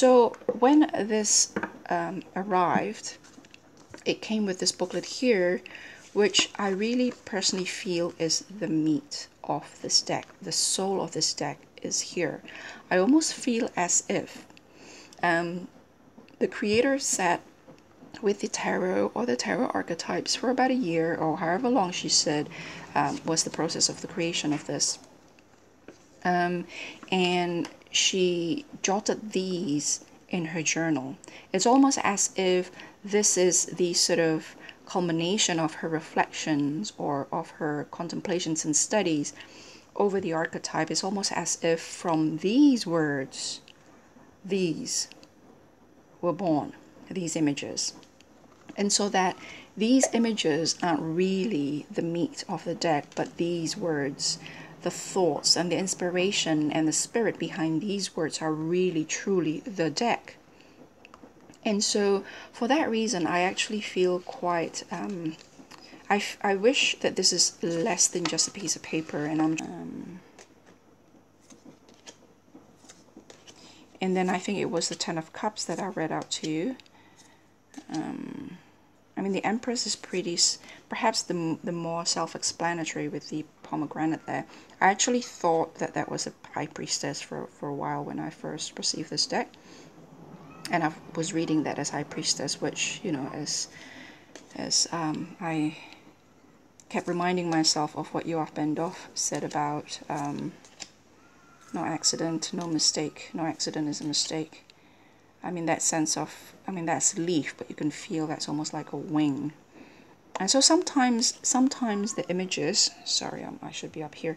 So when this arrived, it came with this booklet here, which I really personally feel is the meat of this deck. The soul of this deck is here. I almost feel as if the creator sat with the tarot or the tarot archetypes for about a year, or however long she said was the process of the creation of this. And she jotted these in her journal. It's almost as if this is the sort of culmination of her reflections or of her contemplations and studies over the archetype. It's almost as if from these words, these were born, these images. And so that these images aren't really the meat of the deck, but these words, the thoughts and the inspiration and the spirit behind these words are really truly the deck. And so for that reason, I actually feel quite I wish that this is less than just a piece of paper. And and then I think it was the Ten of Cups that I read out to you. I mean, the Empress is pretty, perhaps the more self-explanatory with the pomegranate there. I actually thought that that was a High Priestess for a while when I first received this deck. And I was reading that as High Priestess, which, you know, as I kept reminding myself of what Joach Bendoff said about no accident, no mistake. No accident is a mistake. I mean, that sense of, I mean, that's leaf, but you can feel that's almost like a wing. And so sometimes the images, sorry, I should be up here.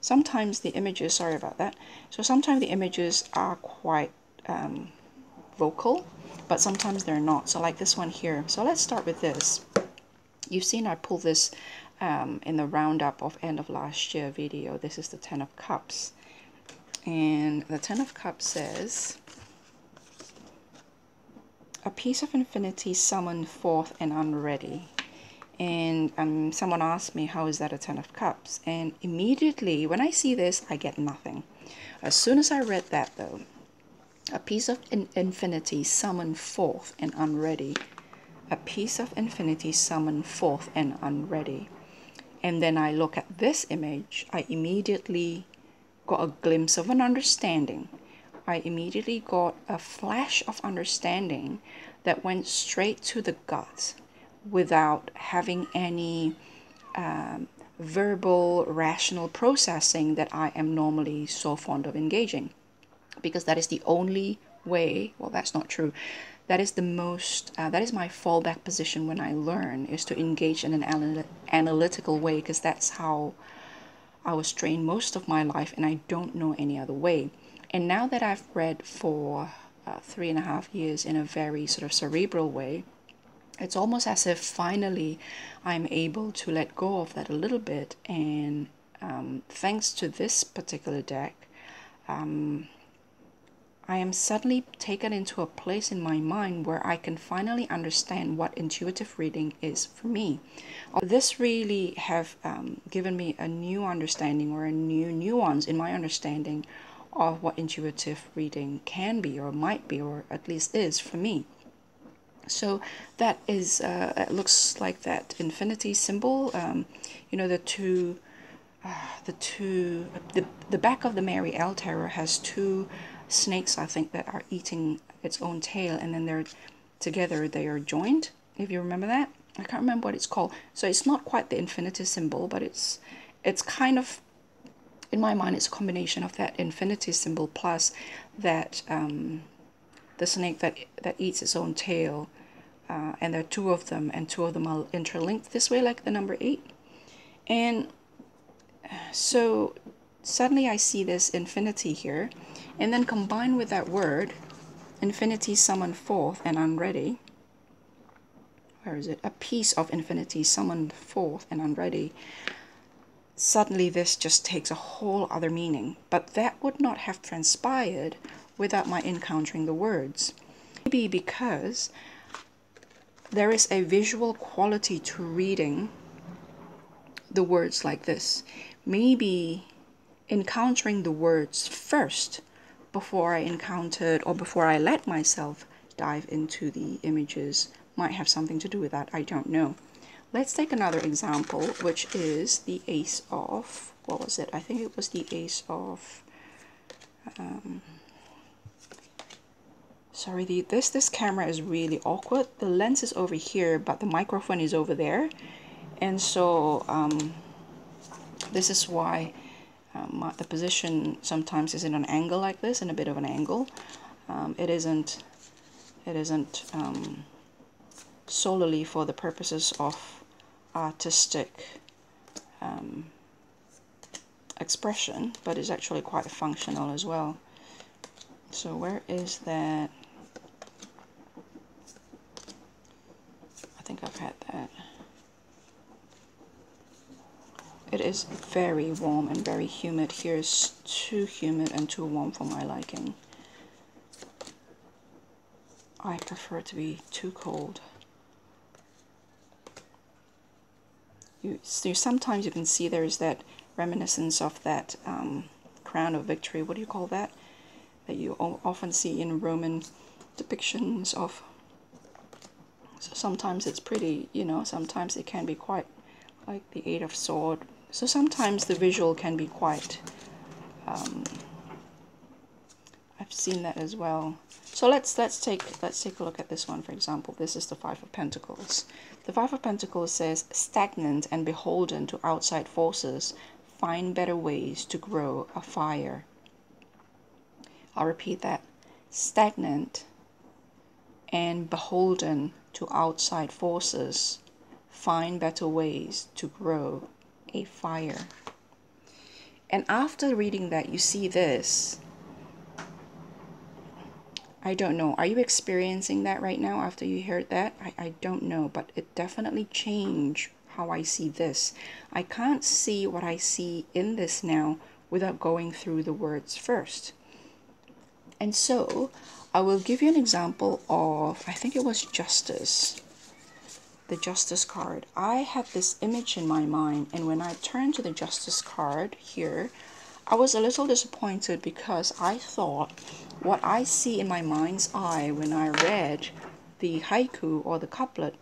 Sometimes the images, sorry about that. So sometimes the images are quite vocal, but sometimes they're not. So like this one here. So let's start with this. You've seen I pulled this in the roundup of end of last year video. This is the Ten of Cups. And the Ten of Cups says, a piece of infinity summoned forth and unready. And someone asked me, how is that a Ten of Cups? And immediately when I see this, I get nothing. As soon as I read that though, a piece of infinity summoned forth and unready. A piece of infinity summoned forth and unready. And then I look at this image, I immediately got a glimpse of an understanding. I immediately got a flash of understanding that went straight to the gut without having any verbal, rational processing that I am normally so fond of engaging. Because that is the only way, well, that's not true. That is the most, that is my fallback position when I learn, is to engage in an analytical way, because that's how I was trained most of my life, and I don't know any other way. And now that I've read for 3.5 years in a very sort of cerebral way, it's almost as if finally I'm able to let go of that a little bit. And thanks to this particular deck, I am suddenly taken into a place in my mind where I can finally understand what intuitive reading is for me. This really have given me a new understanding, or a new nuance in my understanding of what intuitive reading can be, or might be, or at least is for me. So that is, it looks like that infinity symbol, you know, the back of the Mary L tarot has two snakes, I think, that are eating its own tail, and then they're together, they are joined, if you remember that. I can't remember what it's called. So it's not quite the infinity symbol, but it's kind of, in my mind, it's a combination of that infinity symbol plus that the snake that eats its own tail, and there are two of them, and two of them are interlinked this way, like the number 8. And so suddenly I see this infinity here, and then combined with that word, infinity summoned forth and unready. Where is it? A piece of infinity summoned forth and unready. Suddenly this just takes a whole other meaning. But that would not have transpired without my encountering the words. Maybe because there is a visual quality to reading the words like this. Maybe encountering the words first before I encountered or before I let myself dive into the images might have something to do with that. I don't know. Let's take another example, which is the Ace of, what was it? I think it was the Ace of, sorry, this camera is really awkward. The lens is over here, but the microphone is over there. And so this is why the position sometimes is in an angle like this, in a bit of an angle. It isn't solely for the purposes of artistic expression, but it's actually quite functional as well. So where is that? I think I've had that. It is very warm and very humid. Here is too humid and too warm for my liking. I prefer it to be too cold. Sometimes you can see there is that reminiscence of that crown of victory. What do you call that? That you often see in Roman depictions of. So sometimes it's pretty, you know, sometimes it can be quite like the Eight of Swords. So sometimes the visual can be quite, I've seen that as well. So let's take a look at this one, for example. This is the Five of Pentacles. The Five of Pentacles says, stagnant and beholden to outside forces, find better ways to grow a fire. I'll repeat that. Stagnant and beholden to outside forces, find better ways to grow a fire. And after reading that, you see this. I don't know. Are you experiencing that right now after you heard that? I don't know, but it definitely changed how I see this. I can't see what I see in this now without going through the words first. And so I will give you an example of, I think it was Justice. The Justice card. I had this image in my mind, and when I turned to the Justice card here, I was a little disappointed because I thought what I see in my mind's eye when I read the haiku or the couplet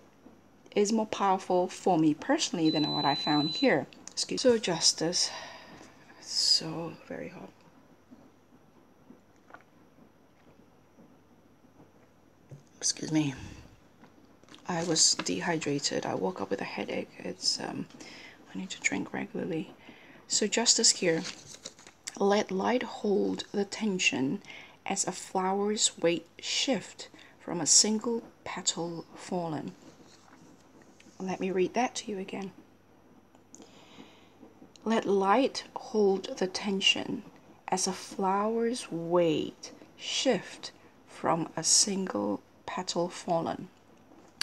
is more powerful for me personally than what I found here. Excuse me. So Justice, it's so very hot. Excuse me. I was dehydrated. I woke up with a headache. It's I need to drink regularly. So Justice here. Let light hold the tension as a flower's weight shift from a single petal fallen. Let me read that to you again. Let light hold the tension as a flower's weight shift from a single petal fallen.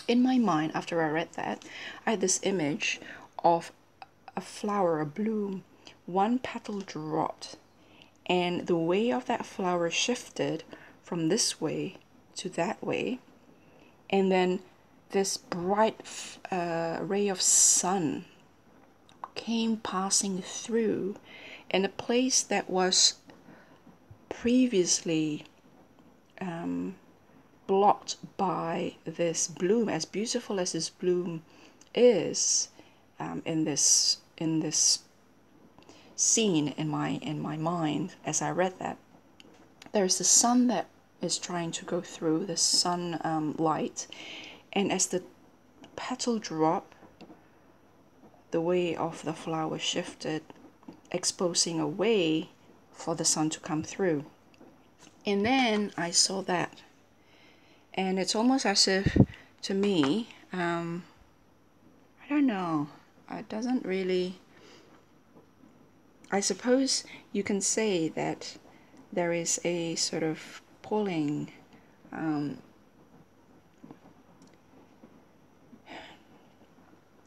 In my mind, after I read that, I had this image of a flower, a bloom, one petal dropped, and the way of that flower shifted from this way to that way, and then this bright ray of sun came passing through in a place that was previously blocked by this bloom. As beautiful as this bloom is, in this scene in my mind, as I read that, there's the sun that is trying to go through the sun light, and as the petal drop, the way of the flower shifted, exposing a way for the sun to come through. And then I saw that, and it's almost as if, to me, I don't know, it doesn't really, I suppose you can say that there is a sort of pulling,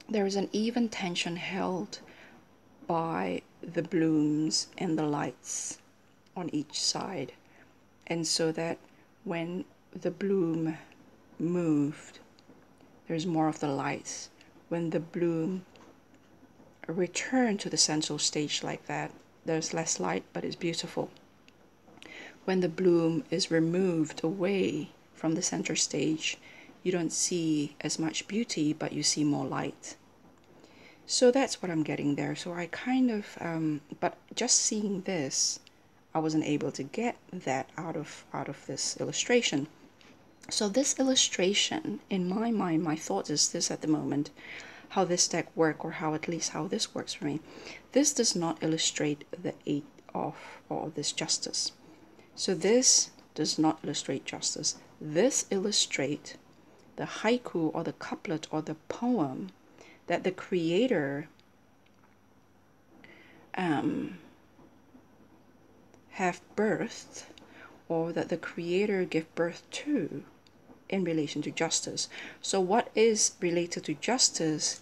there is an even tension held by the blooms and the lights on each side. And so that when the bloom moved, there's more of the lights. When the bloom returned to the central stage like that, there's less light, but it's beautiful. when the bloom is removed away from the center stage, you don't see as much beauty, but you see more light. So that's what I'm getting there. So I kind of, but just seeing this, I wasn't able to get that out of this illustration. So this illustration, in my mind, my thought is this at the moment, how this deck works, or how at least how this works for me. This does not illustrate the 8 of, or this justice. So this does not illustrate justice. This illustrates the haiku or the couplet or the poem that the creator have birthed, or that the creator gave birth to in relation to justice. So what is related to justice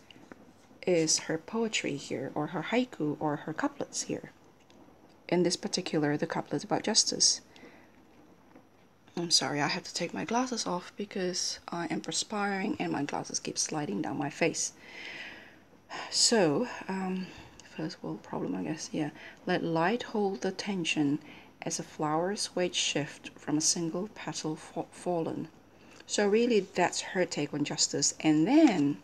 is her poetry here, or her haiku, or her couplets here. In this particular, the couplet about justice. I'm sorry, I have to take my glasses off because I am perspiring and my glasses keep sliding down my face. So, first world problem, I guess, yeah. Let light hold the tension as a flower's weight shift from a single petal fallen. So really, that's her take on justice. And then,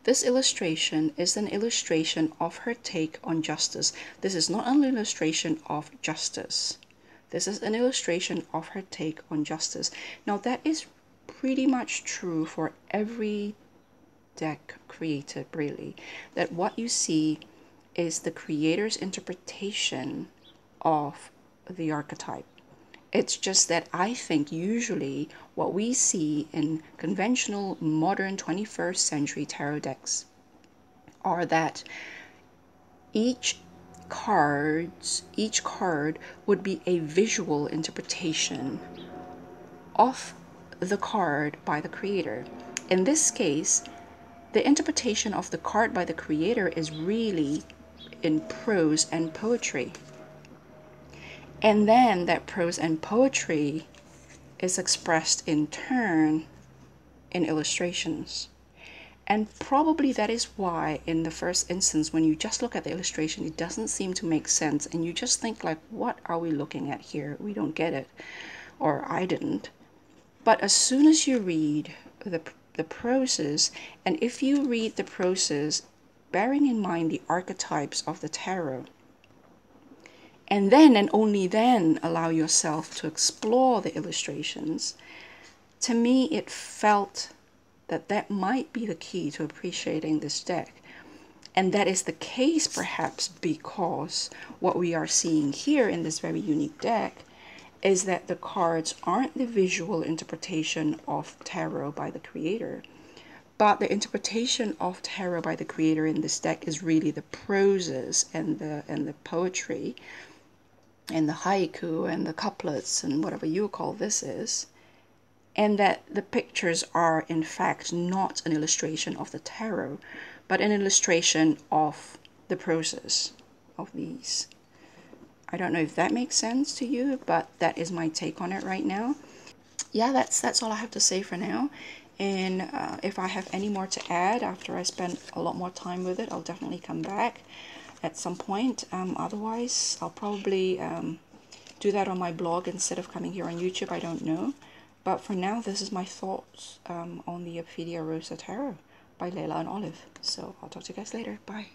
this illustration is an illustration of her take on justice. This is not an illustration of justice. This is an illustration of her take on justice. Now, that is pretty much true for every deck created, really. That what you see is the creator's interpretation of the archetype. It's just that I think usually what we see in conventional modern 21st century tarot decks are that each card would be a visual interpretation of the card by the creator. In this case, the interpretation of the card by the creator is really in prose and poetry. And then that prose and poetry is expressed in turn in illustrations. And probably that is why in the first instance, when you just look at the illustration, it doesn't seem to make sense. And you just think like, what are we looking at here? We don't get it. Or I didn't. But as soon as you read the proses, and if you read the proses, bearing in mind the archetypes of the tarot, and then and only then allow yourself to explore the illustrations, to me it felt that that might be the key to appreciating this deck. And that is the case perhaps because what we are seeing here in this very unique deck is that the cards aren't the visual interpretation of tarot by the creator, but the interpretation of tarot by the creator in this deck is really the proses and the poetry and the haiku and the couplets and whatever you call this is, and that the pictures are in fact not an illustration of the tarot, but an illustration of the proses of these. I don't know if that makes sense to you, but that is my take on it right now. Yeah, that's all I have to say for now. And if I have any more to add after I spend a lot more time with it, I'll definitely come back at some point. Otherwise, I'll probably do that on my blog instead of coming here on YouTube. I don't know. But for now, this is my thoughts on the Ophidia Rosa Tarot by Layla and Olive. So I'll talk to you guys later. Bye.